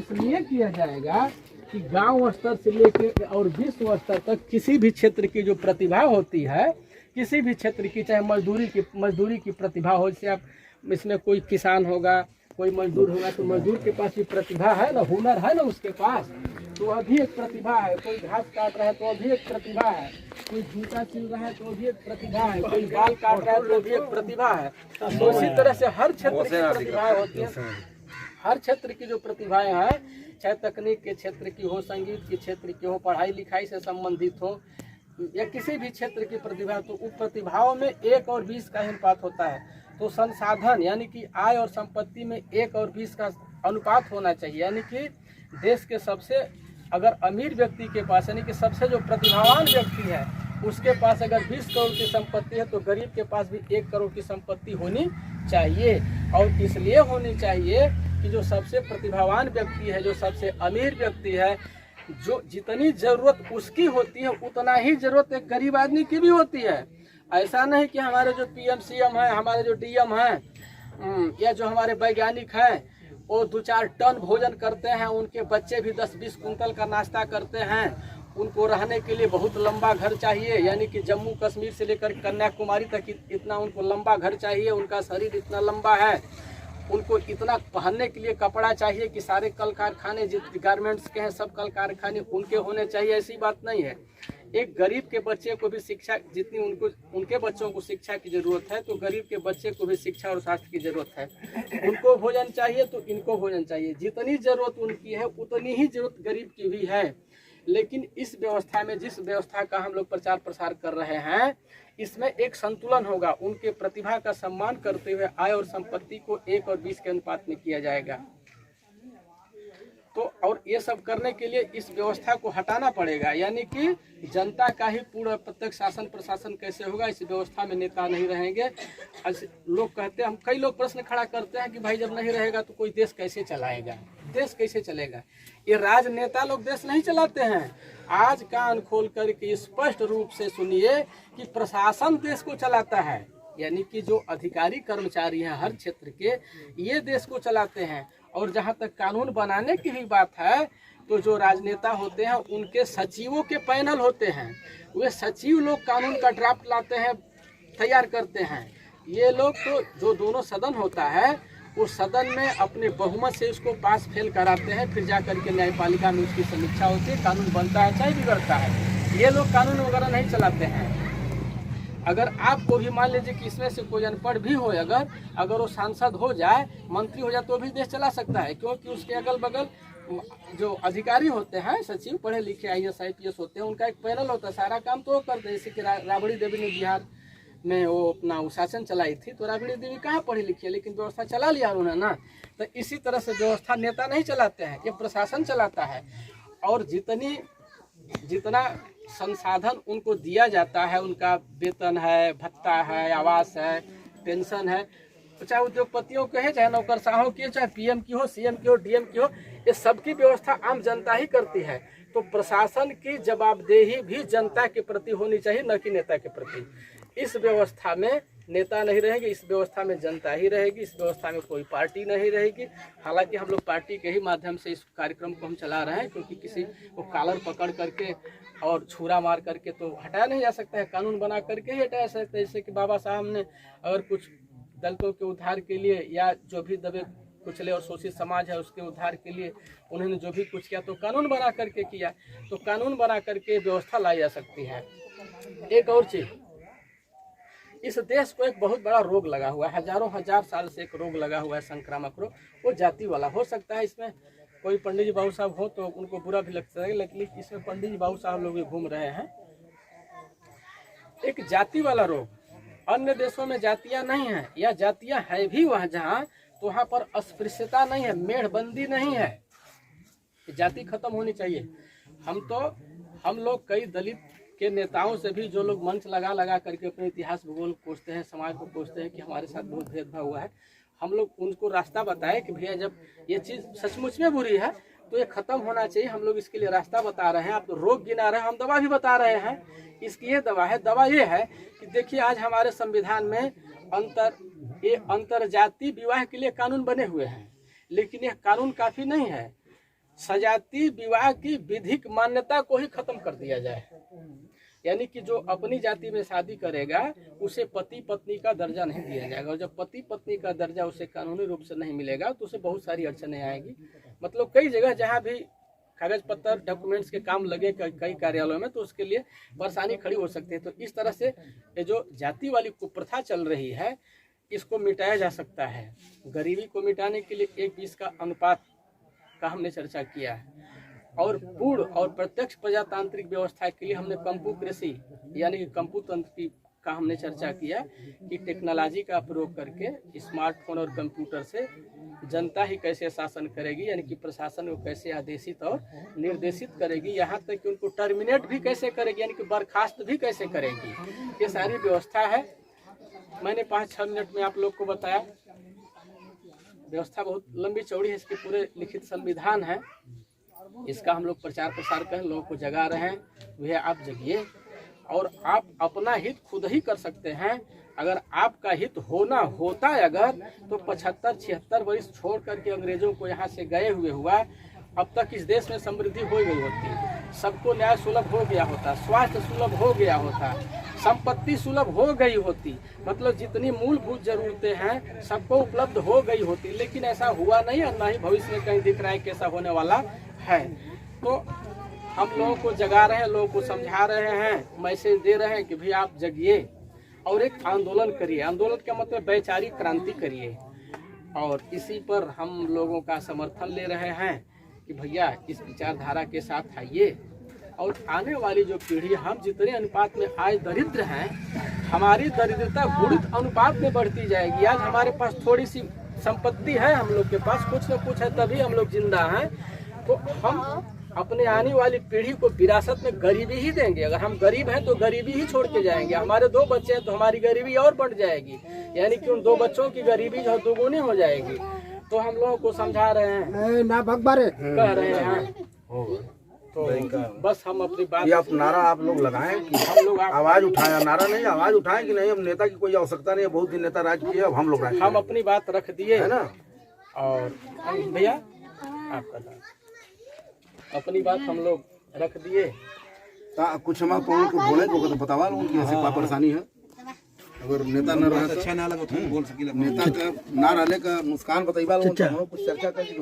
इसलिए किया जाएगा कि गांव स्तर से लेकर और विश्व स्तर तक किसी भी क्षेत्र की जो प्रतिभा होती है, किसी भी क्षेत्र की, चाहे मजदूरी की प्रतिभा हो, जैसे आप इसमें कोई किसान होगा, कोई मजदूर होगा, तो मजदूर के पास भी प्रतिभा है ना, हुनर है ना उसके पास, तो वह भी एक प्रतिभा है। कोई घास काट रहा है तो वह भी एक प्रतिभा है, कोई जूता सिल रहा है तो वह भी एक प्रतिभा है, कोई बाल काट रहा है तो वह भी एक प्रतिभा है। तो इसी तरह से हर क्षेत्र की प्रतिभाएं होती है। हर क्षेत्र की जो प्रतिभाएं हैं, चाहे तकनीक के क्षेत्र की हो, संगीत के क्षेत्र की हो, पढ़ाई लिखाई से संबंधित हो, या किसी भी क्षेत्र की प्रतिभा, तो उन प्रतिभाओं में 1 और 20 का अनुपात होता है। तो संसाधन यानी कि आय और संपत्ति में 1 और 20 का अनुपात होना चाहिए। यानी कि देश के सबसे अगर अमीर व्यक्ति के पास, यानी कि सबसे जो प्रतिभावान व्यक्ति है, उसके पास अगर 20 करोड़ की संपत्ति है, तो गरीब के पास भी 1 करोड़ की संपत्ति होनी चाहिए। और इसलिए होनी चाहिए कि जो सबसे प्रतिभावान व्यक्ति है, जो सबसे अमीर व्यक्ति है, जो जितनी जरूरत उसकी होती है उतना ही जरूरत एक गरीब आदमी की भी होती है। ऐसा नहीं कि हमारे जो पीएम सीएम है, हमारे जो डीएम हैं, या जो हमारे वैज्ञानिक हैं, वो 2-4 टन भोजन करते हैं, उनके बच्चे भी 10-20 कुंटल का नाश्ता करते हैं, उनको रहने के लिए बहुत लंबा घर चाहिए, यानी कि जम्मू कश्मीर से लेकर कन्याकुमारी तक इतना उनको लंबा घर चाहिए, उनका शरीर इतना लंबा है, उनको इतना पहनने के लिए कपड़ा चाहिए कि सारे कल कारखाने जितने गारमेंट्स के हैं सब कल कारखाने उनके होने चाहिए। ऐसी बात नहीं है। एक गरीब के बच्चे को भी शिक्षा जितनी उनके बच्चों को शिक्षा की जरूरत है, तो गरीब के बच्चे को भी शिक्षा और स्वास्थ्य की जरूरत है। उनको भोजन चाहिए तो इनको भोजन चाहिए। जितनी जरूरत उनकी है उतनी ही जरूरत गरीब की भी है। लेकिन इस व्यवस्था में, जिस व्यवस्था का हम लोग प्रचार प्रसार कर रहे हैं, इसमें एक संतुलन होगा। उनके प्रतिभा का सम्मान करते हुए आय और संपत्ति को 1 और 20 के अनुपात में किया जाएगा। तो और ये सब करने के लिए इस व्यवस्था को हटाना पड़ेगा, यानी कि जनता का ही पूर्ण प्रत्यक्ष शासन प्रशासन कैसे होगा, इस व्यवस्था में नेता नहीं रहेंगे। लोग कहते हैं, हम कई लोग प्रश्न खड़ा करते हैं कि भाई जब नहीं रहेगा तो कोई देश कैसे चलाएगा, देश कैसे चलेगा। ये राजनेता लोग देश नहीं चलाते हैं। आज कान खोल करके स्पष्ट रूप से सुनिए कि प्रशासन देश को चलाता है, यानी कि जो अधिकारी कर्मचारी हैं हर क्षेत्र के, ये देश को चलाते हैं। और जहाँ तक कानून बनाने की भी बात है, तो जो राजनेता होते हैं उनके सचिवों के पैनल होते हैं, वे सचिव लोग कानून का ड्राफ्ट लाते हैं, तैयार करते हैं। ये लोग तो जो दोनों सदन होता है, उस सदन में अपने बहुमत से उसको पास फेल कराते हैं, फिर जाकर के न्यायपालिका में उसकी समीक्षा होती है, कानून बनता है चाहे बिगड़ता है। ये लोग कानून वगैरह नहीं चलाते हैं। अगर आपको भी मान लीजिए कि इसमें से कोई अनपढ़ भी हो, अगर वो सांसद हो जाए, मंत्री हो जाए, तो भी देश चला सकता है, क्योंकि उसके अगल बगल जो अधिकारी होते हैं, सचिव पढ़े लिखे IAS IPS होते हैं, उनका एक पैनल होता है, सारा काम तो वो करते हैं। जैसे कि राबड़ी देवी ने बिहार में वो अपना शासन चलाई थी, तो राबड़ी देवी कहाँ पढ़ी लिखी है, लेकिन व्यवस्था चला लिया उन्होंने ना। तो इसी तरह से व्यवस्था नेता नहीं चलाते हैं, ये प्रशासन चलाता है। और जितना संसाधन उनको दिया जाता है, उनका वेतन है, भत्ता है, आवास है, पेंशन है, चाहे उद्योगपतियों के है, चाहे नौकरशाहों की, चाहे PM की हो, CM की हो, DM की हो, ये सबकी व्यवस्था आम जनता ही करती है। तो प्रशासन की जवाबदेही भी जनता के प्रति होनी चाहिए, न कि नेता के प्रति। इस व्यवस्था में नेता नहीं रहेंगे, इस व्यवस्था में जनता ही रहेगी, इस व्यवस्था में कोई पार्टी नहीं रहेगी। हालांकि हम लोग पार्टी के ही माध्यम से इस कार्यक्रम को हम चला रहे हैं, क्योंकि किसी को कॉलर पकड़ करके और छुरा मार करके तो हटाया नहीं जा सकता है, कानून बना करके ही हटाया सकता है। जैसे कि बाबा साहब ने अगर कुछ दलितों के उद्धार के लिए, या जो भी दबे कुचले और शोषित समाज है उसके उद्धार के लिए उन्होंने जो भी कुछ किया, तो कानून बना करके किया। तो कानून बना करके व्यवस्था लाई जा सकती है। एक और चीज, इस देश को एक बहुत बड़ा रोग लगा हुआ है, हजारों हजार साल से एक रोग लगा हुआ है, संक्रामक रोग, वो जाति वाला। हो सकता है इसमें कोई पंडित जी बाबू साहब हो तो उनको बुरा भी लगता है, लेकिन इसमें पंडित जी बाबू साहब लोग भी घूम रहे हैं। एक जाति वाला रोग, अन्य देशों में जातियां नहीं है, या जातियां है भी वहाँ जहाँ, तो वहाँ पर अस्पृश्यता नहीं है, मेढ़बंदी नहीं है। जाति खत्म होनी चाहिए। हम लोग कई दलित के नेताओं से भी, जो लोग मंच लगा करके अपने इतिहास भूगोल कोसते हैं, समाज को कोसते हैं कि हमारे साथ बहुत भेदभाव हुआ है, हम लोग उनको रास्ता बताए कि भैया जब ये चीज़ सचमुच में बुरी है तो ये खत्म होना चाहिए। हम लोग इसके लिए रास्ता बता रहे हैं। आप तो रोग गिना रहे हैं, हम दवा भी बता रहे हैं। इसकी ये दवा है। दवा ये है कि देखिए, आज हमारे संविधान में अंतर जाति विवाह के लिए कानून बने हुए हैं, लेकिन यह कानून काफ़ी नहीं है। सजाती विवाह की विधिक मान्यता को ही खत्म कर दिया जाए। यानी कि जो अपनी जाति में शादी करेगा उसे पति पत्नी का दर्जा नहीं दिया जाएगा, और जब पति पत्नी का दर्जा उसे कानूनी रूप से नहीं मिलेगा तो उसे बहुत सारी अड़चनें आएगी। मतलब कई जगह जहाँ भी कागज पत्र डॉक्यूमेंट्स के काम लगे कई कार्यालयों में, तो उसके लिए परेशानी खड़ी हो सकती है। तो इस तरह से ये जो जाति वाली कुप्रथा चल रही है इसको मिटाया जा सकता है। गरीबी को मिटाने के लिए 1:20 का अनुपात का हमने चर्चा किया है, और पूर्ण और प्रत्यक्ष प्रजातांत्रिक व्यवस्था के लिए हमने कंप्यूक्रेसी यानी कि कंप्यूतंत्र का हमने चर्चा किया कि टेक्नोलॉजी का प्रयोग करके स्मार्टफोन और कंप्यूटर से जनता ही कैसे शासन करेगी, यानी कि प्रशासन को कैसे आदेशित और निर्देशित करेगी, यहाँ तक कि उनको टर्मिनेट भी कैसे करेगी, यानी कि बर्खास्त भी कैसे करेगी, ये सारी व्यवस्था है। मैंने 5-6 मिनट में आप लोग को बताया। व्यवस्था बहुत लंबी चौड़ी है, इसके पूरे लिखित संविधान है। इसका हम लोग प्रचार प्रसार कर लोगों को जगा रहे हैं। वह आप जगिए और आप अपना हित खुद ही कर सकते हैं। अगर आपका हित होता है अगर, तो 75-76 वर्ष छोड़ करके अंग्रेजों को यहाँ से गए हुए हुआ, अब तक इस देश में समृद्धि हो गई होती, सबको न्याय सुलभ हो गया होता, स्वास्थ्य सुलभ हो गया होता, संपत्ति सुलभ हो गई होती, मतलब जितनी मूलभूत जरूरतें हैं सबको उपलब्ध हो गई होती। लेकिन ऐसा हुआ नहीं और न ही भविष्य में कहीं दिख रहा है कि ऐसा होने वाला है। तो हम लोगों को जगा रहे हैं, लोगों को समझा रहे हैं, मैसेज दे रहे हैं कि भाई आप जगिए और एक आंदोलन करिए। आंदोलन का मतलब वैचारिक क्रांति करिए, और इसी पर हम लोगों का समर्थन ले रहे हैं कि भैया इस विचारधारा के साथ आइए। और आने वाली जो पीढ़ी, हम जितने अनुपात में आज दरिद्र हैं, हमारी दरिद्रता गुणित अनुपात में बढ़ती जाएगी। आज हमारे पास थोड़ी सी संपत्ति है, हम लोग के पास कुछ न कुछ है, तभी हम लोग जिंदा हैं। तो हम अपने आने वाली पीढ़ी को विरासत में गरीबी ही देंगे। अगर हम गरीब हैं तो गरीबी ही छोड़ के जाएंगे। हमारे 2 बच्चे हैं तो हमारी गरीबी और बढ़ जाएगी, यानी कि उन 2 बच्चों की गरीबी जो दोगुनी हो जाएगी। तो हम लोगों को समझा रहे हैं, ना भगबारे कह रहे हैं। तो बस हम अपनी बात, ये आप नारा आप लोग लगाएं कि हम लोग आवाज उठाएं, नारा नहीं आवाज उठाएं कि नहीं हम नेता की कोई आवश्यकता नहीं है, बहुत दिन नेता राज किए, अब हम लोग हम अपनी बात रख दिए है ना। और भैया आपका अपनी बात हम लोग रख दिए। कुछ हम को बोले तो बतावा लोगों की ऐसे क्या परेशानी है। अगर नेता न रहे अच्छा ना लगे तो बोल सकी, नेता का ना रहने का नुकसान बताइबा लोगों को, कुछ चर्चा करके